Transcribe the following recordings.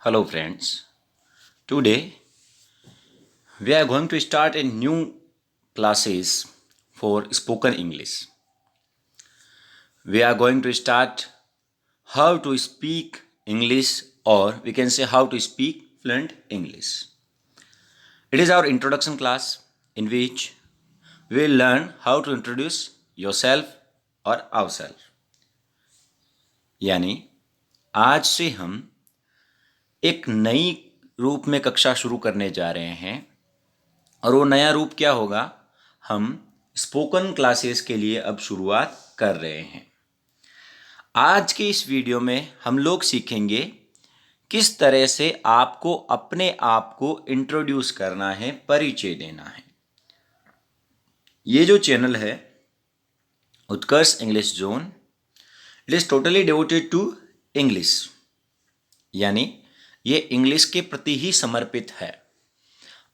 Hello friends. Today we are going to start a new classes for spoken English. We are going to start how to speak English, or we can say how to speak fluent English. It is our introduction class in which we will learn how to introduce yourself or ourselves. यानी आज से हम एक नई रूप में कक्षा शुरू करने जा रहे हैं और वो नया रूप क्या होगा, हम स्पोकन क्लासेस के लिए अब शुरुआत कर रहे हैं। आज के इस वीडियो में हम लोग सीखेंगे किस तरह से आपको अपने आप को इंट्रोड्यूस करना है, परिचय देना है। ये जो चैनल है Utkarsh English zone, it is totally devoted to English, यानी ये इंग्लिश के प्रति ही समर्पित है।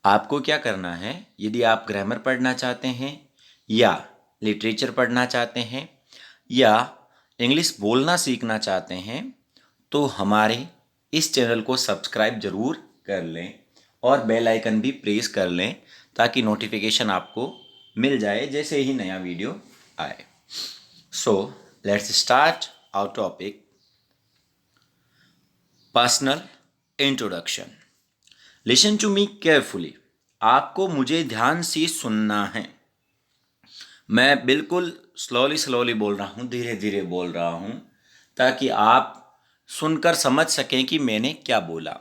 आपको क्या करना है, यदि आप ग्रामर पढ़ना चाहते हैं या लिटरेचर पढ़ना चाहते हैं या इंग्लिश बोलना सीखना चाहते हैं, तो हमारे इस चैनल को सब्सक्राइब ज़रूर कर लें और बेल आइकन भी प्रेस कर लें ताकि नोटिफिकेशन आपको मिल जाए जैसे ही नया वीडियो आए। So let's start our topic, personal introduction. Listen to me carefully. आपको मुझे ध्यान से सुनना है। मैं बिल्कुल स्लोली बोल रहा हूँ, धीरे धीरे बोल रहा हूँ ताकि आप सुनकर समझ सकें कि मैंने क्या बोला।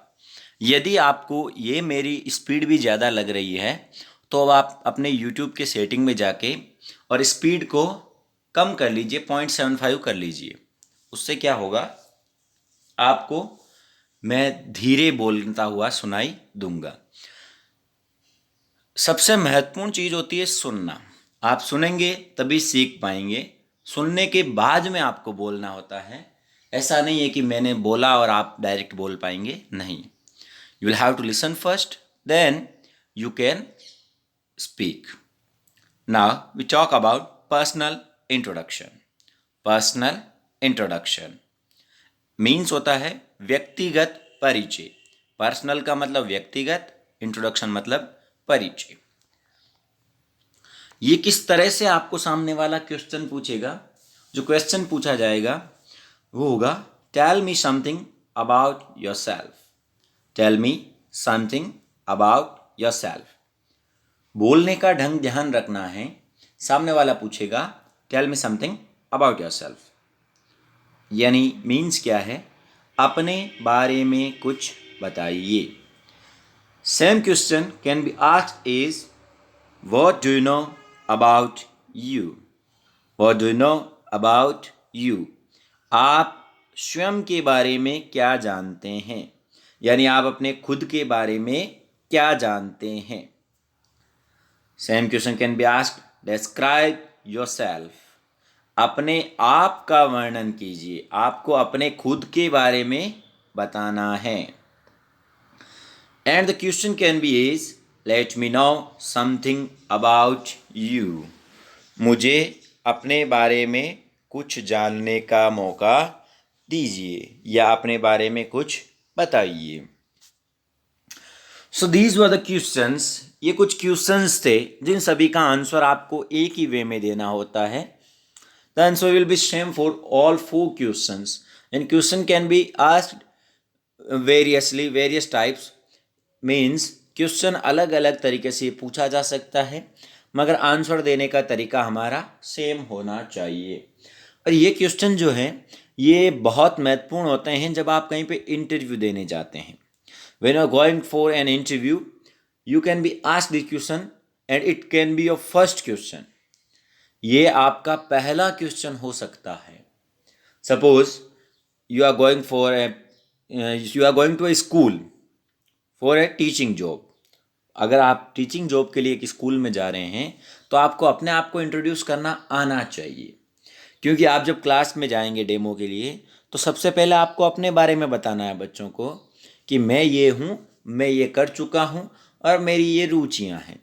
यदि आपको ये मेरी स्पीड भी ज़्यादा लग रही है तो अब आप अपने YouTube के सेटिंग में जाके और स्पीड को कम कर लीजिए, 0.75 कर लीजिए। उससे क्या होगा, आपको मैं धीरे बोलता हुआ सुनाई दूंगा। सबसे महत्वपूर्ण चीज़ होती है सुनना। आप सुनेंगे तभी सीख पाएंगे। सुनने के बाद में आपको बोलना होता है। ऐसा नहीं है कि मैंने बोला और आप डायरेक्ट बोल पाएंगे, नहीं। You will have to listen first, then you can speak. Now we talk about personal introduction. Personal introduction means होता है व्यक्तिगत परिचय। पर्सनल का मतलब व्यक्तिगत, इंट्रोडक्शन मतलब परिचय। ये किस तरह से आपको सामने वाला क्वेश्चन पूछेगा। जो क्वेश्चन पूछा जाएगा वो होगा, tell me something about yourself. Tell me something about yourself. बोलने का ढंग ध्यान रखना है। सामने वाला पूछेगा tell me something about yourself, यानी मीन्स क्या है, अपने बारे में कुछ बताइए। Same question can be asked is, what do you know about you. What do you know about you. आप स्वयं के बारे में क्या जानते हैं, यानी आप अपने खुद के बारे में क्या जानते हैं। Same question can be asked, describe yourself. अपने आप का वर्णन कीजिए। आपको अपने खुद के बारे में बताना है। And the question can B is, let me know something about you. मुझे अपने बारे में कुछ जानने का मौका दीजिए या अपने बारे में कुछ बताइए। So these were the questions. ये कुछ क्वेश्चंस थे जिन सभी का आंसर आपको एक ही वे में देना होता है। The answer will be same for all 4 questions. And question can be asked variously, various types. Means question अलग अलग तरीके से पूछा जा सकता है, मगर आंसर देने का तरीका हमारा सेम होना चाहिए। और ये क्वेश्चन जो है ये बहुत महत्वपूर्ण होते हैं जब आप कहीं पे इंटरव्यू देने जाते हैं। When you are going for an interview, you can be asked this question and it can be your first question. ये आपका पहला क्वेश्चन हो सकता है। Suppose you are going to a school for a teaching job. अगर आप teaching job के लिए एक स्कूल में जा रहे हैं तो आपको अपने आप को इंट्रोड्यूस करना आना चाहिए, क्योंकि आप जब क्लास में जाएंगे डेमो के लिए तो सबसे पहले आपको अपने बारे में बताना है बच्चों को कि मैं ये हूँ, मैं ये कर चुका हूँ और मेरी ये रुचियाँ हैं।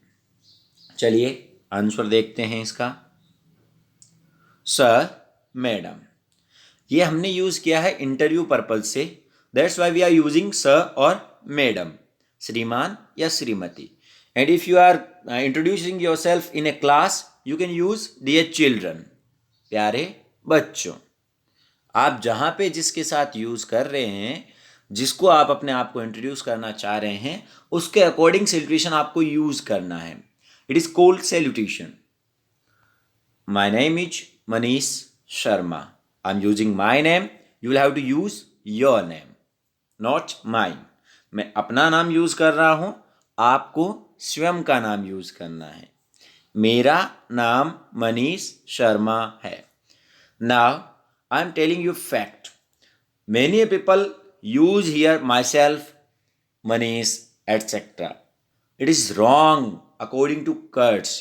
चलिए आंसर देखते हैं इसका। सर, मैडम, ये हमने यूज़ किया है इंटरव्यू पर्पज़ से, that's why we are using sir और मैडम, श्रीमान या श्रीमती. And if you are introducing yourself in a class, you can use dear children, प्यारे बच्चों. आप जहाँ पे जिसके साथ यूज़ कर रहे हैं, जिसको आप अपने आप को इंट्रोड्यूस करना चाह रहे हैं, उसके अकॉर्डिंग सैल्यूटेशन आपको यूज़ करना है. It is called salutation. My name is Manish Sharma. I am using my name. You will have to use your name, not mine. मैं अपना नाम यूज़ कर रहा हूँ, आपको स्वयं का नाम यूज़ करना है. मेरा नाम मनीष शर्मा है. Now I am telling you fact. Many people use here myself, Manish, etc. It is wrong according to Kurtz.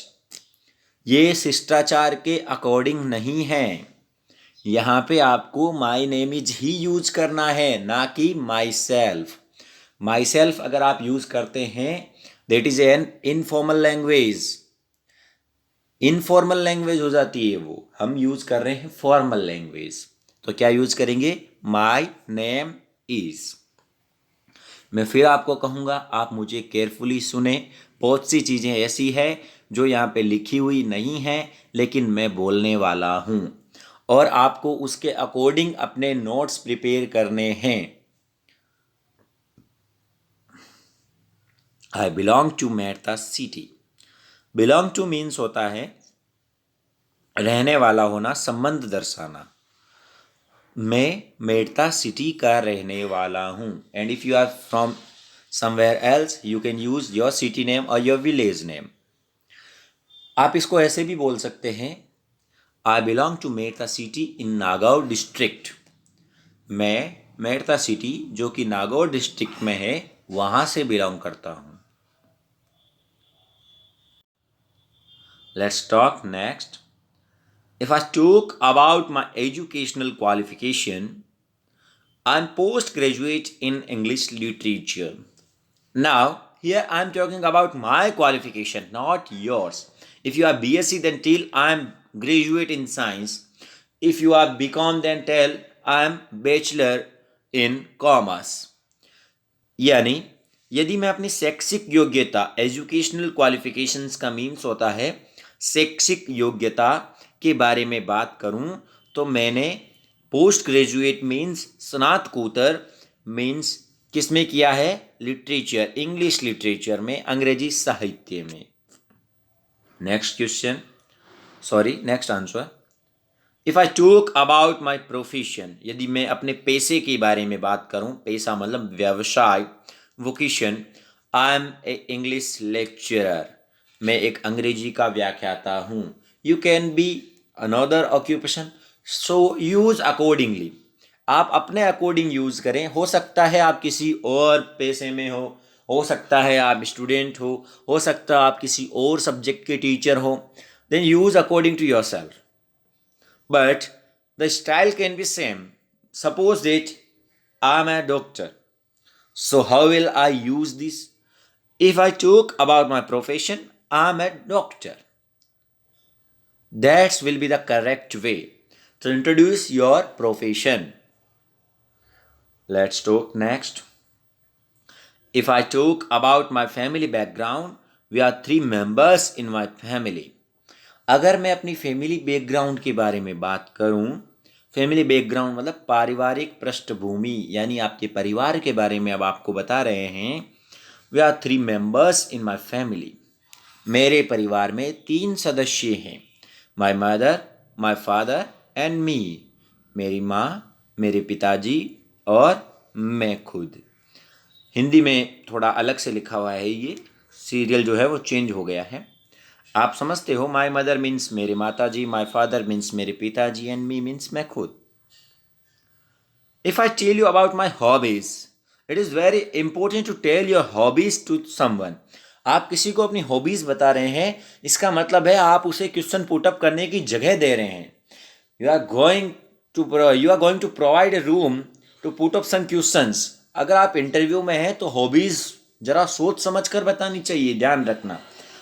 ये शिष्टाचार के अकॉर्डिंग नहीं है. यहाँ पे आपको माई नेम इज ही यूज करना है, ना कि माई सेल्फ. माई सेल्फ अगर आप यूज करते हैं, that is an informal language. Informal language हो जाती है वो. हम यूज कर रहे हैं फॉर्मल लैंग्वेज. तो क्या यूज करेंगे? माई नेम इज. मैं फिर आपको कहूँगा, आप मुझे केयरफुली सुने. बहुत सी चीज़ें ऐसी है जो यहाँ पे लिखी हुई नहीं है, लेकिन मैं बोलने वाला हूँ और आपको उसके अकॉर्डिंग अपने नोट्स प्रिपेयर करने हैं. I belong to Merta city. Belong to means होता है रहने वाला होना, संबंध दर्शाना. मैं मेड़ता सिटी का रहने वाला हूँ. And if you are from somewhere else, you can use your city name और योर विलेज नेम. आप इसको ऐसे भी बोल सकते हैं, I belong to Merta city in Nagaur district. मैं मेड़ता सिटी, जो कि नागौर डिस्ट्रिक्ट में है, वहाँ से बिलोंग करता हूँ. Let's talk next. If I talk about my educational qualification, I'm postgraduate in English literature. Now, here I'm talking about my qualification, not yours. If you are BSc, then tell I'm graduate in science. If you are BCom, then tell I'm bachelor in commerce. यानी यदि मैं अपनी शैक्षिक योग्यता, educational qualifications का means होता है शैक्षिक योग्यता के बारे में बात करूं, तो मैंने पोस्ट ग्रेजुएट मीन्स स्नातकोत्तर मीन्स किस में किया है? लिटरेचर, इंग्लिश लिटरेचर में, अंग्रेजी साहित्य में. Next question, sorry next answer. If I talk about my profession, यदि मैं अपने पेशे के बारे में बात करूं, पेशा मतलब व्यवसाय, vocation, I am a English lecturer. मैं एक अंग्रेजी का व्याख्याता हूँ. You can be another occupation, so use accordingly. आप अपने अकॉर्डिंग यूज करें. हो सकता है आप किसी और पेशे में हो सकता है आप स्टूडेंट हो सकता है आप किसी और सब्जेक्ट के टीचर हो. Then use according to yourself, but the style can be same. Suppose that I am a doctor, so how will I use this? If I talk about my profession, I'm a doctor. That will be the correct way to introduce your profession. Let's talk next. If I talk about my family background, we are 3 members in my family. अगर मैं अपनी family background के बारे में बात करूं, family background मतलब पारिवारिक पृष्ठभूमि, यानी आपके परिवार के बारे में अब आपको बता रहे हैं. We are 3 members in my family. मेरे परिवार में 3 सदस्य हैं. My mother, my father and me. मेरी माँ, मेरे पिताजी और मैं खुद. हिंदी में थोड़ा अलग से लिखा हुआ है, ये सीरियल जो है वो चेंज हो गया है. आप समझते हो, माई मदर मीन्स मेरे माताजी, माई फादर मीन्स मेरे पिताजी एंड मी मीन्स मैं खुद. If I tell you about my hobbies, it is very important to tell your hobbies to someone. आप किसी को अपनी हॉबीज बता रहे हैं, इसका मतलब है आप उसे क्वेश्चन पुटअप करने की जगह दे रहे हैं. You are going to provide a room to put up some questions. अगर आप इंटरव्यू में हैं तो हॉबीज जरा सोच समझ कर बतानी चाहिए, ध्यान रखना.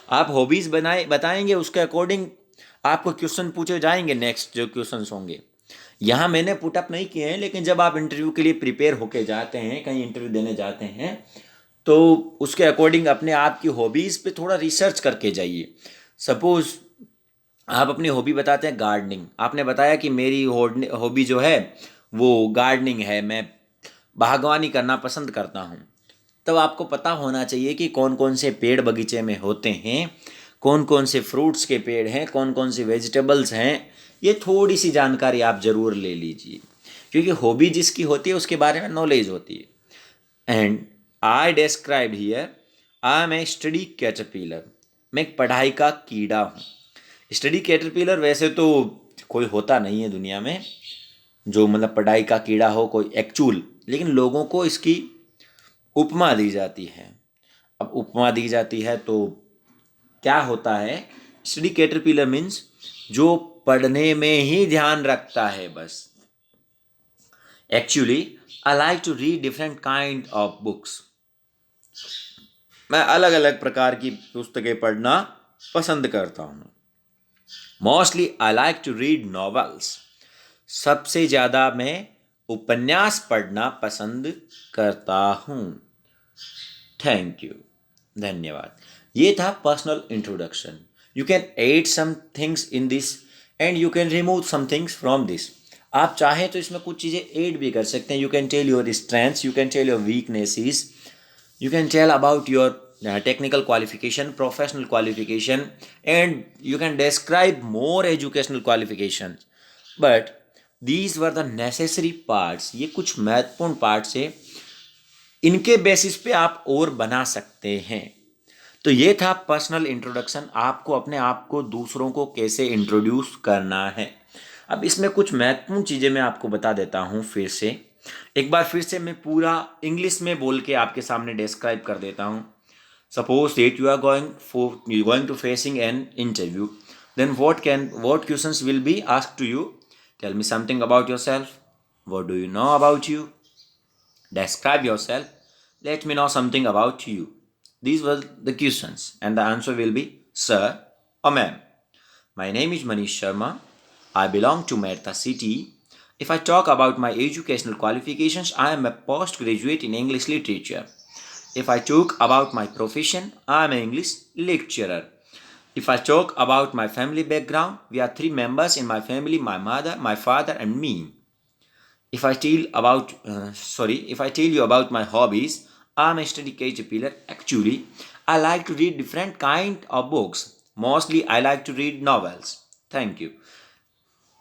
आप हॉबीज़ बताएंगे, उसके अकॉर्डिंग आपको क्वेश्चन पूछे जाएंगे. नेक्स्ट जो क्वेश्चंस होंगे, यहाँ मैंने पुटअप नहीं किए हैं, लेकिन जब आप इंटरव्यू के लिए प्रिपेयर होके जाते हैं, कहीं इंटरव्यू देने जाते हैं, तो उसके अकॉर्डिंग अपने आप की हॉबीज़ पे थोड़ा रिसर्च करके जाइए। सपोज आप अपनी हॉबी बताते हैं गार्डनिंग, आपने बताया कि मेरी हॉबी जो है वो गार्डनिंग है, मैं बागवानी करना पसंद करता हूँ। तब आपको पता होना चाहिए कि कौन कौन से पेड़ बगीचे में होते हैं, कौन कौन से फ्रूट्स के पेड़ हैं, कौन कौन सी वेजिटेबल्स हैं। ये थोड़ी सी जानकारी आप ज़रूर ले लीजिए, क्योंकि हॉबी जिसकी होती है उसके बारे में नॉलेज होती है। And I describe here, I am a study caterpillar, मैं एक पढ़ाई का कीड़ा हूँ। स्टडी कैटरपिलर वैसे तो कोई होता नहीं है दुनिया में जो मतलब पढ़ाई का कीड़ा हो कोई एक्चुअल, लेकिन लोगों को इसकी उपमा दी जाती है। अब उपमा दी जाती है तो क्या होता है, स्टडी कैटरपिलर मीन्स जो पढ़ने में ही ध्यान रखता है बस। Actually I like to read different kind of books, मैं अलग अलग प्रकार की पुस्तकें पढ़ना पसंद करता हूँ। Mostly I like to read novels, सबसे ज़्यादा मैं उपन्यास पढ़ना पसंद करता हूँ। थैंक यू, धन्यवाद। ये था personal introduction. You can add some things in this and you can remove some things from this. आप चाहें तो इसमें कुछ चीज़ें ऐड भी कर सकते हैं। You can tell your strengths, you can tell your weaknesses, you can tell about your technical qualification, professional qualification, and you can describe more educational qualifications. But these were the necessary parts, ये कुछ महत्वपूर्ण parts है, इनके basis पे आप और बना सकते हैं। तो ये था पर्सनल इंट्रोडक्शन, आपको अपने आप को दूसरों को कैसे इंट्रोड्यूस करना है। अब इसमें कुछ महत्वपूर्ण चीज़ें मैं आपको बता देता हूँ फिर से। एक बार फिर से मैं पूरा इंग्लिश में बोल के आपके सामने डिस्क्राइब कर देता हूँ। Suppose that you are going to facing an interview, then what questions will be asked to you? Tell me something about yourself. What do you know about you? Describe yourself. Let me know something about you. These were the questions, and the answer will be sir or ma'am. My name is Manish Sharma. I belong to Mehta City. If I talk about my educational qualifications, I am a postgraduate in English literature. If I talk about my profession, I am an English lecturer. If I talk about my family background, we are 3 members in my family: my mother, my father, and me. If I tell you about my hobbies, I'm a study caterpillar. Actually, I like to read different kind of books. Mostly, I like to read novels. Thank you.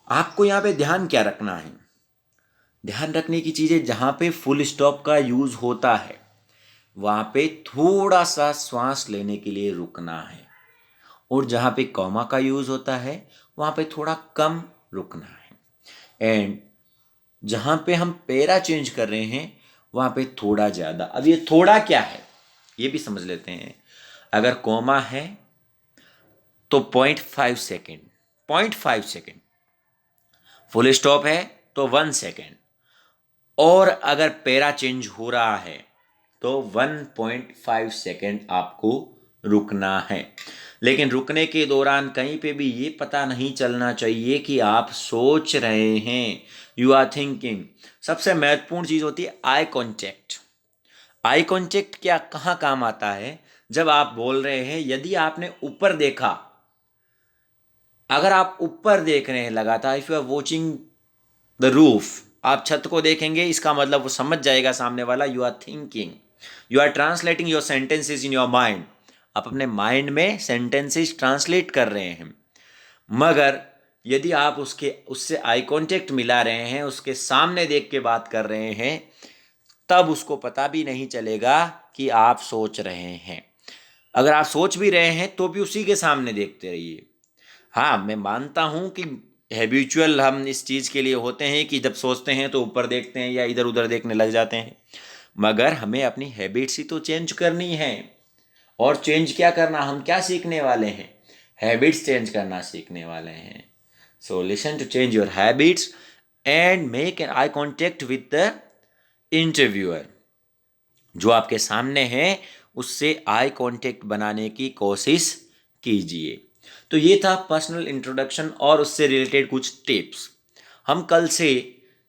आपको यहाँ पे ध्यान क्या रखना है? ध्यान रखने की चीज़ें, जहाँ पे फुल स्टॉप का यूज़ होता है वहाँ पे थोड़ा सा श्वास लेने के लिए रुकना है, और जहाँ पे कॉमा का यूज़ होता है वहाँ पे थोड़ा कम रुकना है, एंड जहाँ पे हम पैरा चेंज कर रहे हैं वहाँ पे थोड़ा ज़्यादा। अब ये थोड़ा क्या है ये भी समझ लेते हैं। अगर कॉमा है तो 0.5 सेकेंड, 0.5 सेकेंड। फुल स्टॉप है तो 1 सेकेंड, और अगर पैरा चेंज हो रहा है तो 1.5 सेकेंड आपको रुकना है। लेकिन रुकने के दौरान कहीं पे भी ये पता नहीं चलना चाहिए कि आप सोच रहे हैं, यू आर थिंकिंग। सबसे महत्वपूर्ण चीज़ होती है आई कॉन्टेक्ट। आई कॉन्टेक्ट क्या कहाँ काम आता है? जब आप बोल रहे हैं, यदि आपने ऊपर देखा, अगर आप ऊपर देख रहे हैं लगातार, if you are watching the roof, आप छत को देखेंगे, इसका मतलब वो समझ जाएगा सामने वाला you are thinking, you are translating your sentences in your mind. आप अपने माइंड में सेंटेंसेज ट्रांसलेट कर रहे हैं। मगर यदि आप उससे आई कांटेक्ट मिला रहे हैं, उसके सामने देख के बात कर रहे हैं, तब उसको पता भी नहीं चलेगा कि आप सोच रहे हैं। अगर आप सोच भी रहे हैं तो भी उसी के सामने देखते रहिए। हाँ, मैं मानता हूँ कि हैबिचुअल हम इस चीज़ के लिए होते हैं कि जब सोचते हैं तो ऊपर देखते हैं या इधर उधर देखने लग जाते हैं, मगर हमें अपनी हैबिट्स ही तो चेंज करनी है। और चेंज क्या करना, हम क्या सीखने वाले हैं? हैबिट्स चेंज करना सीखने वाले हैं। So listen to change your habits and make an eye contact with the interviewer. जो आपके सामने है उससे आई कांटेक्ट बनाने की कोशिश कीजिए। तो ये था पर्सनल इंट्रोडक्शन और उससे रिलेटेड कुछ टिप्स। हम कल से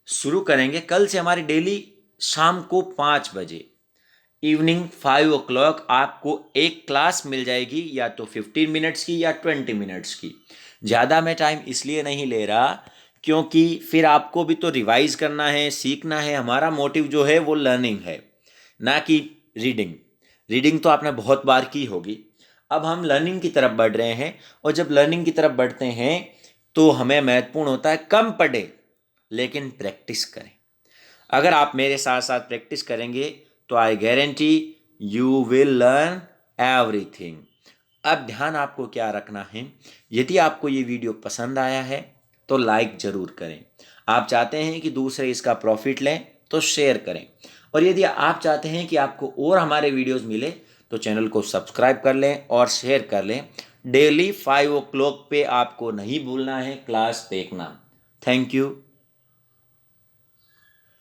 शुरू करेंगे। कल से हमारी डेली शाम को 5 बजे इवनिंग 5 o'clock आपको एक क्लास मिल जाएगी, या तो 15 मिनट्स की या 20 मिनट्स की। ज़्यादा मैं टाइम इसलिए नहीं ले रहा क्योंकि फिर आपको भी तो रिवाइज करना है, सीखना है। हमारा मोटिव जो है वो लर्निंग है, ना कि रीडिंग। रीडिंग तो आपने बहुत बार की होगी। अब हम लर्निंग की तरफ बढ़ रहे हैं, और जब लर्निंग की तरफ बढ़ते हैं तो हमें महत्वपूर्ण होता है कम पढ़ें लेकिन प्रैक्टिस करें। अगर आप मेरे साथ साथ प्रैक्टिस करेंगे तो I guarantee you will learn everything. अब ध्यान आपको क्या रखना है, यदि आपको ये वीडियो पसंद आया है तो लाइक ज़रूर करें। आप चाहते हैं कि दूसरे इसका प्रॉफिट लें तो शेयर करें, और यदि आप चाहते हैं कि आपको और हमारे वीडियोस मिले तो चैनल को सब्सक्राइब कर लें और शेयर कर लें। डेली 5 o'clock पे आपको नहीं भूलना है क्लास देखना। Thank you.